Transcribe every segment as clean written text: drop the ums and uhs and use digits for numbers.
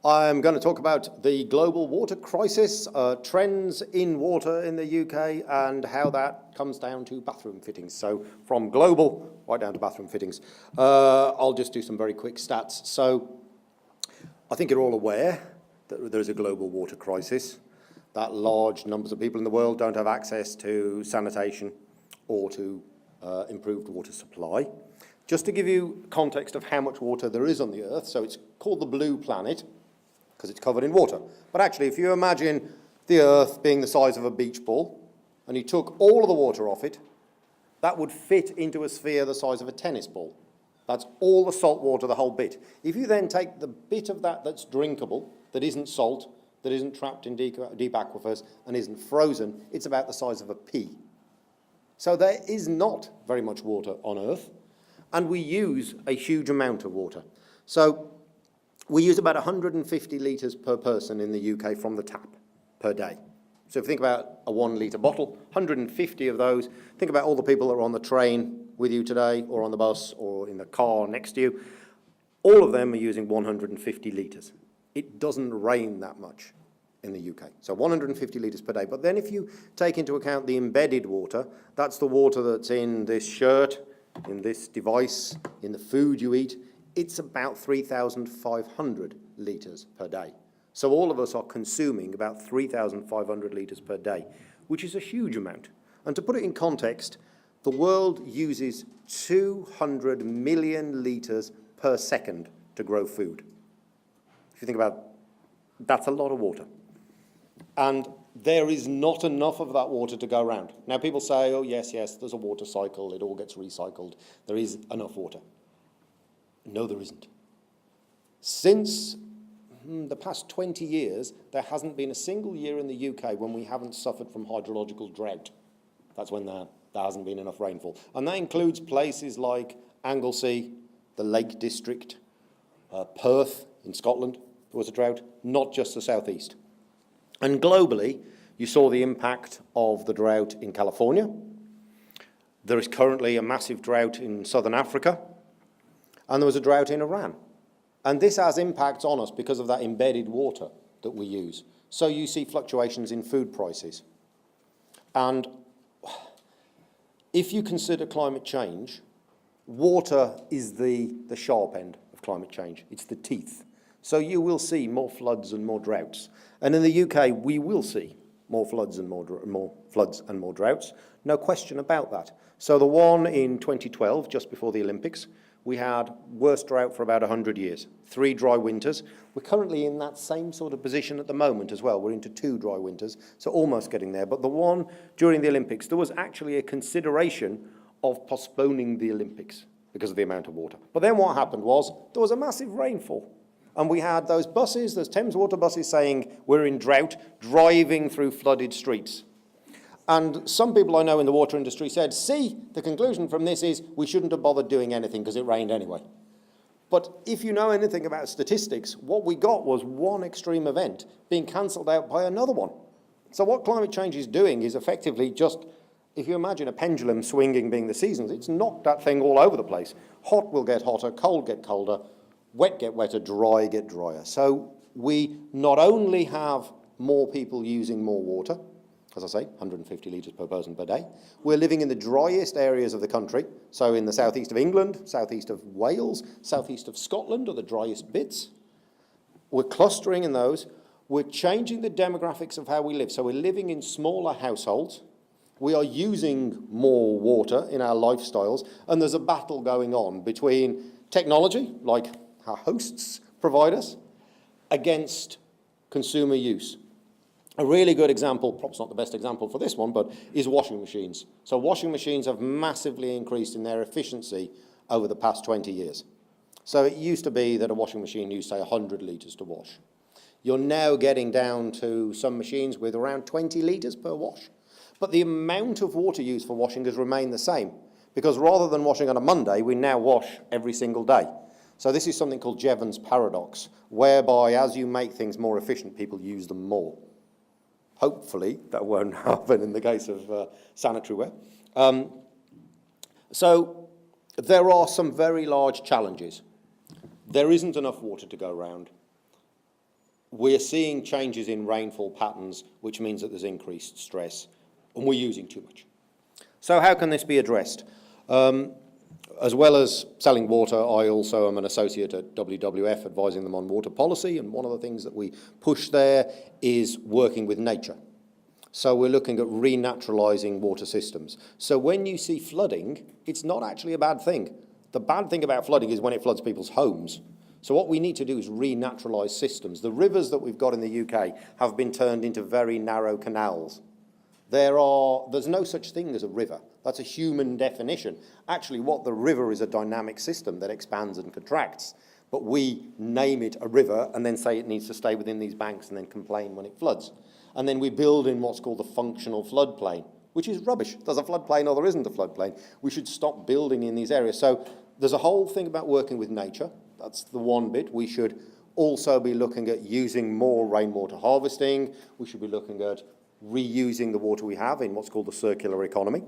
I'm going to talk about the global water crisis, trends in water in the UK, and how that comes down to bathroom fittings. So from global right down to bathroom fittings. I'll just do some very quick stats. So I think you're all aware that there's a global water crisis, that large numbers of people in the world don't have access to sanitation or to improved water supply. Just to give you context of how much water there is on the Earth, so it's called the blue planet, because it's covered in water. But actually, if you imagine the Earth being the size of a beach ball, and you took all of the water off it, that would fit into a sphere the size of a tennis ball. That's all the salt water, the whole bit. If you then take the bit of that that's drinkable, that isn't salt, that isn't trapped in deep aquifers, and isn't frozen, it's about the size of a pea. So there is not very much water on Earth, and we use a huge amount of water. So we use about 150 litres per person in the UK from the tap per day. So if you think about a 1 litre bottle, 150 of those, think about all the people that are on the train with you today, or on the bus, or in the car next to you. All of them are using 150 litres. It doesn't rain that much in the UK. So 150 litres per day. But then if you take into account the embedded water, that's the water that's in this shirt, in this device, in the food you eat, it's about 3,500 litres per day. So all of us are consuming about 3,500 litres per day, which is a huge amount. And to put it in context, the world uses 200 million litres per second to grow food. If you think about it, that's a lot of water. And there is not enough of that water to go around. Now people say, oh yes, there's a water cycle, it all gets recycled, there is enough water. No, there isn't. Since the past 20 years, there hasn't been a single year in the UK when we haven't suffered from hydrological drought. That's when there hasn't been enough rainfall. And that includes places like Anglesey, the Lake District, Perth in Scotland, there was a drought, not just the southeast. And globally, you saw the impact of the drought in California. There is currently a massive drought in southern Africa. And there was a drought in Iran. And this has impacts on us because of that embedded water that we use. So you see fluctuations in food prices. And if you consider climate change, water is the sharp end of climate change. It's the teeth. So you will see more floods and more droughts. And in the UK, we will see more floods and more droughts. No question about that. So the one in 2012, just before the Olympics, we had worst drought for about 100 years, 3 dry winters. We're currently in that same sort of position at the moment as well. We're into 2 dry winters, so almost getting there. But the one during the Olympics, there was actually a consideration of postponing the Olympics because of the amount of water. But then what happened was there was a massive rainfall. And we had those buses, those Thames Water buses saying we're in drought, driving through flooded streets. And some people I know in the water industry said, see, the conclusion from this is we shouldn't have bothered doing anything because it rained anyway. But if you know anything about statistics, what we got was one extreme event being cancelled out by another one. So what climate change is doing is effectively just, if you imagine a pendulum swinging being the seasons, it's knocked that thing all over the place. Hot will get hotter, cold get colder, wet get wetter, dry get drier. So we not only have more people using more water, as I say, 150 litres per person per day. We're living in the driest areas of the country, so in the southeast of England, southeast of Wales, southeast of Scotland are the driest bits. We're clustering in those. We're changing the demographics of how we live. So we're living in smaller households. We are using more water in our lifestyles, and there's a battle going on between technology, like our hosts provide us, against consumer use. A really good example, perhaps not the best example for this one, but is washing machines. So washing machines have massively increased in their efficiency over the past 20 years. So it used to be that a washing machine used, say, 100 litres to wash. You're now getting down to some machines with around 20 litres per wash. But the amount of water used for washing has remained the same, because rather than washing on a Monday, we now wash every single day. So this is something called Jevons paradox, whereby as you make things more efficient, people use them more. Hopefully, that won't happen in the case of sanitary ware. So there are some very large challenges. There isn't enough water to go around. we're seeing changes in rainfall patterns, which means that there's increased stress, and we're using too much. So how can this be addressed? As well as selling water, I also am an associate at WWF advising them on water policy, and one of the things that we push there is working with nature. So we're looking at renaturalizing water systems. So when you see flooding, it's not actually a bad thing. The bad thing about flooding is when it floods people's homes. So what we need to do is renaturalize systems. The rivers that we've got in the UK have been turned into very narrow canals. There's no such thing as a river. That's a human definition. Actually, what the river is a dynamic system that expands and contracts. But we name it a river and then say it needs to stay within these banks and then complain when it floods. And then we build in what's called the functional floodplain, which is rubbish. There's a floodplain or there isn't a floodplain. We should stop building in these areas. So there's a whole thing about working with nature. That's the one bit. We should also be looking at using more rainwater harvesting. We should be looking at reusing the water we have in what's called the circular economy.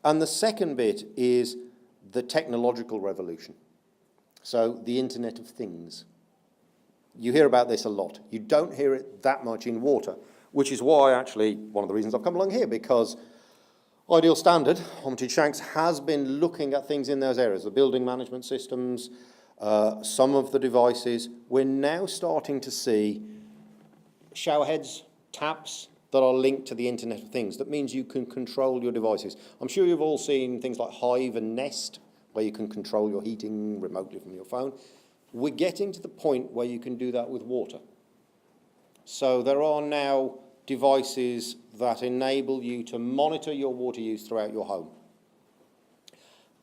And the second bit is the technological revolution. So the Internet of Things. You hear about this a lot. You don't hear it that much in water, which is why actually one of the reasons I've come along here, because Ideal Standard, Armitage Shanks, has been looking at things in those areas, the building management systems, some of the devices. We're now starting to see showerheads, taps that are linked to the Internet of Things. That means you can control your devices. I'm sure you've all seen things like Hive and Nest, where you can control your heating remotely from your phone. We're getting to the point where you can do that with water. So there are now devices that enable you to monitor your water use throughout your home,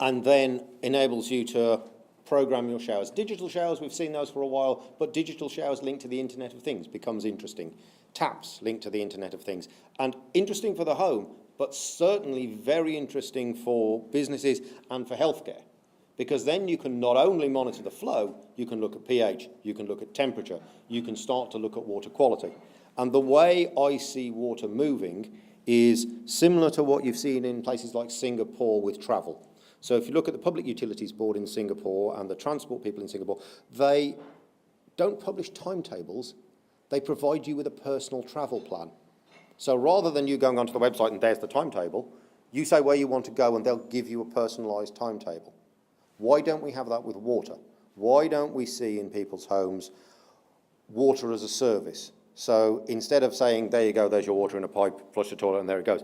and then enables you to program your showers. Digital showers, we've seen those for a while, but digital showers linked to the Internet of Things becomes interesting. Taps linked to the Internet of Things. And interesting for the home, but certainly very interesting for businesses and for healthcare. Because then you can not only monitor the flow, you can look at pH, you can look at temperature, you can start to look at water quality. And the way I see water moving is similar to what you've seen in places like Singapore with travel. So if you look at the Public Utilities Board in Singapore and the transport people in Singapore, they don't publish timetables, they provide you with a personal travel plan. So rather than you going onto the website and there's the timetable, you say where you want to go and they'll give you a personalised timetable. Why don't we have that with water? Why don't we see in people's homes water as a service? So instead of saying, there you go, there's your water in a pipe, flush the toilet and there it goes.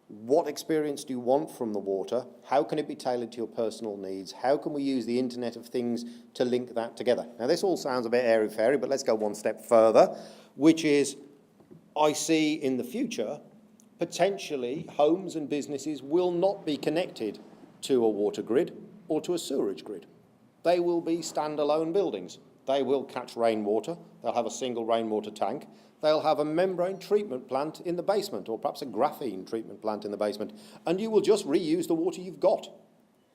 What experience do you want from the water? How can it be tailored to your personal needs? How can we use the Internet of Things to link that together? Now this all sounds a bit airy-fairy, but let's go one step further, which is I see in the future, potentially homes and businesses will not be connected to a water grid or to a sewerage grid. They will be standalone buildings. They will catch rainwater. They'll have a single rainwater tank. They'll have a membrane treatment plant in the basement, or perhaps a graphene treatment plant in the basement, and you will just reuse the water you've got.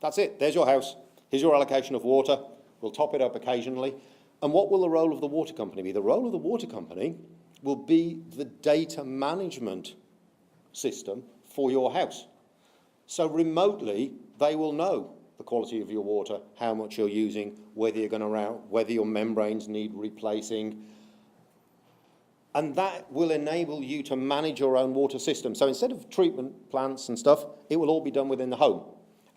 That's it. There's your house. Here's your allocation of water. We'll top it up occasionally. And what will the role of the water company be? The role of the water company will be the data management system for your house. So remotely, they will know the quality of your water, how much you're using, whether you're going to whether your membranes need replacing. And that will enable you to manage your own water system. So instead of treatment plants and stuff, it will all be done within the home.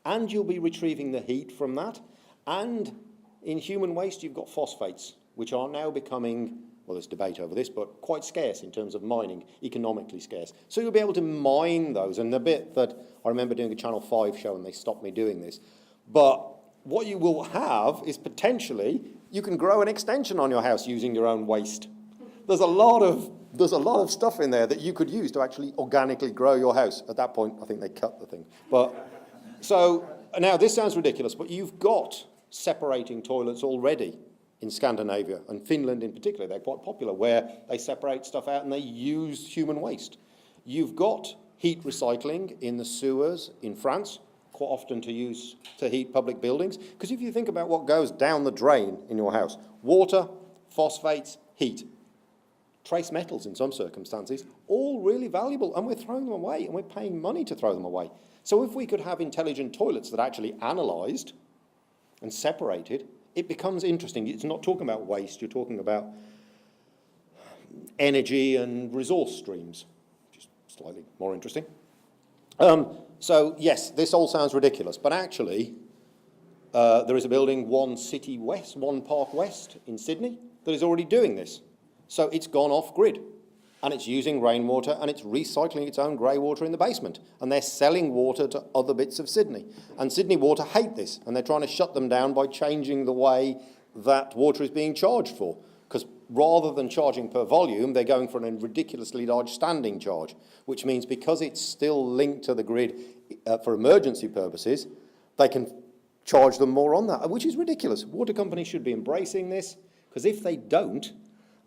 And you'll be retrieving the heat from that. And in human waste, you've got phosphates, which are now becoming, well, there's debate over this, but quite scarce in terms of mining, economically scarce. So you'll be able to mine those. And the bit that I remember doing a Channel 5 show, and they stopped me doing this. But what you will have is potentially, you can grow an extension on your house using your own waste. There's a lot of stuff in there that you could use to actually organically grow your house. At that point, I think they cut the thing. But so now this sounds ridiculous, but you've got separating toilets already in Scandinavia and Finland in particular. They're quite popular where they separate stuff out and they use human waste. You've got heat recycling in the sewers in France, quite often to use to heat public buildings. Because if you think about what goes down the drain in your house, water, phosphates, heat. Trace metals in some circumstances, all really valuable, and we're throwing them away, and we're paying money to throw them away. So if we could have intelligent toilets that actually analysed and separated, it becomes interesting. It's not talking about waste, you're talking about energy and resource streams, which is slightly more interesting. So yes, this all sounds ridiculous, but actually there is a building, One City West, One Park West in Sydney, that is already doing this. So it's gone off grid, and it's using rainwater, and it's recycling its own grey water in the basement, and they're selling water to other bits of Sydney. And Sydney Water hate this, and they're trying to shut them down by changing the way that water is being charged for. Because rather than charging per volume, they're going for a ridiculously large standing charge, which means because it's still linked to the grid for emergency purposes, they can charge them more on that, which is ridiculous. Water companies should be embracing this, because if they don't,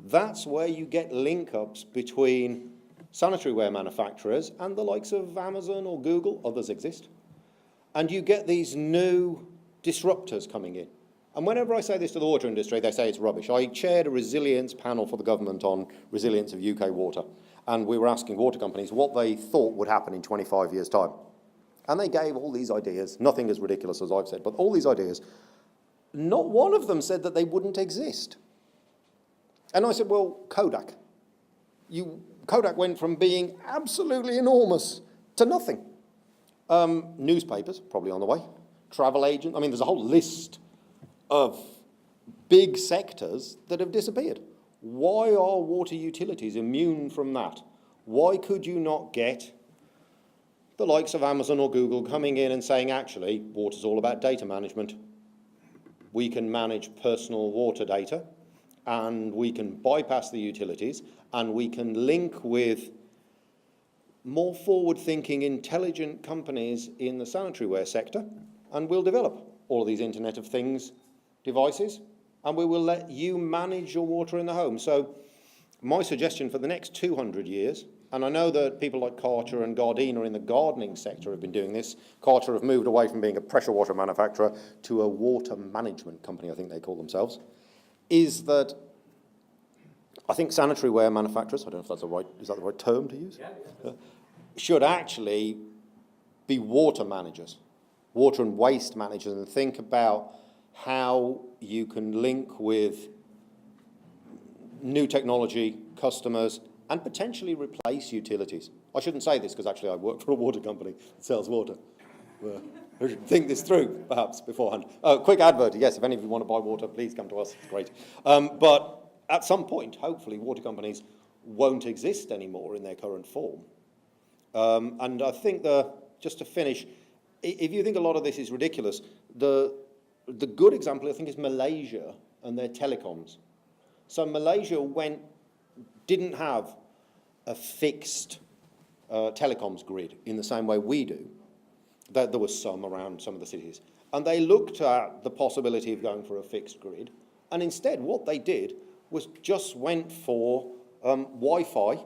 that's where you get link-ups between sanitary ware manufacturers and the likes of Amazon or Google, others exist, and you get these new disruptors coming in. And whenever I say this to the water industry, they say it's rubbish. I chaired a resilience panel for the government on resilience of UK water, and we were asking water companies what they thought would happen in 25 years' time. And they gave all these ideas, nothing as ridiculous as I've said, but all these ideas. Not one of them said that they wouldn't exist. And I said, well, Kodak. Kodak went from being absolutely enormous to nothing. Newspapers, probably on the way. Travel agents, I mean, there's a whole list of big sectors that have disappeared. Why are water utilities immune from that? Why could you not get the likes of Amazon or Google coming in and saying, actually, water's all about data management. We can manage personal water data, and we can bypass the utilities, and we can link with more forward-thinking, intelligent companies in the sanitary ware sector, and we'll develop all of these Internet of Things devices, and we will let you manage your water in the home. So my suggestion for the next 200 years, and I know that people like Karcher and Gardena in the gardening sector have been doing this. Karcher have moved away from being a pressure water manufacturer to a water management company, I think they call themselves, is that I think sanitary ware manufacturers, I don't know if that's is that the right term to use? Yeah. Should actually be water managers, water and waste managers, and think about how you can link with new technology, customers, and potentially replace utilities. I shouldn't say this because actually I work for a water company that sells water. I should think this through, perhaps, beforehand. Quick advert, yes, if any of you want to buy water, please come to us, it's great. But at some point, hopefully, water companies won't exist anymore in their current form. And I think, just to finish, if you think a lot of this is ridiculous, the good example, I think, is Malaysia and their telecoms. So Malaysia didn't have a fixed telecoms grid in the same way we do. There was some around some of the cities. And they looked at the possibility of going for a fixed grid. And instead, what they did was just went for Wi-Fi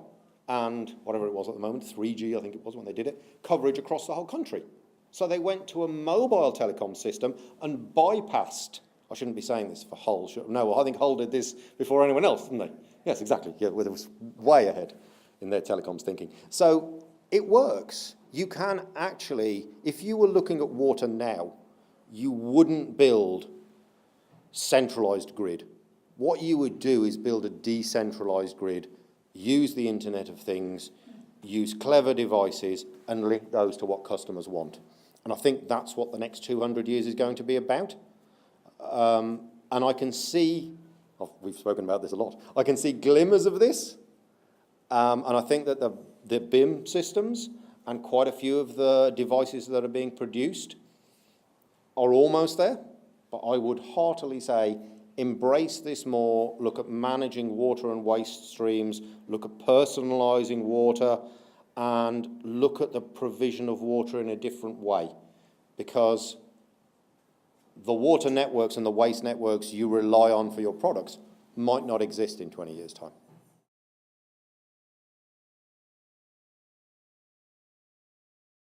and whatever it was at the moment, 3G, I think it was when they did it, coverage across the whole country. So they went to a mobile telecom system and bypassed, I shouldn't be saying this for Hull, no, I think Hull did this before anyone else, didn't they? Yes, exactly, yeah, it was way ahead in their telecoms thinking. So it works. You can actually, if you were looking at water now, you wouldn't build centralised grid. What you would do is build a decentralised grid, use the Internet of Things, use clever devices, and link those to what customers want. And I think that's what the next 200 years is going to be about. And I can see, we've spoken about this a lot, I can see glimmers of this. And I think that the BIM systems and quite a few of the devices that are being produced are almost there. But I would heartily say, embrace this more, look at managing water and waste streams, look at personalising water, and look at the provision of water in a different way. Because the water networks and the waste networks you rely on for your products might not exist in 20 years' time.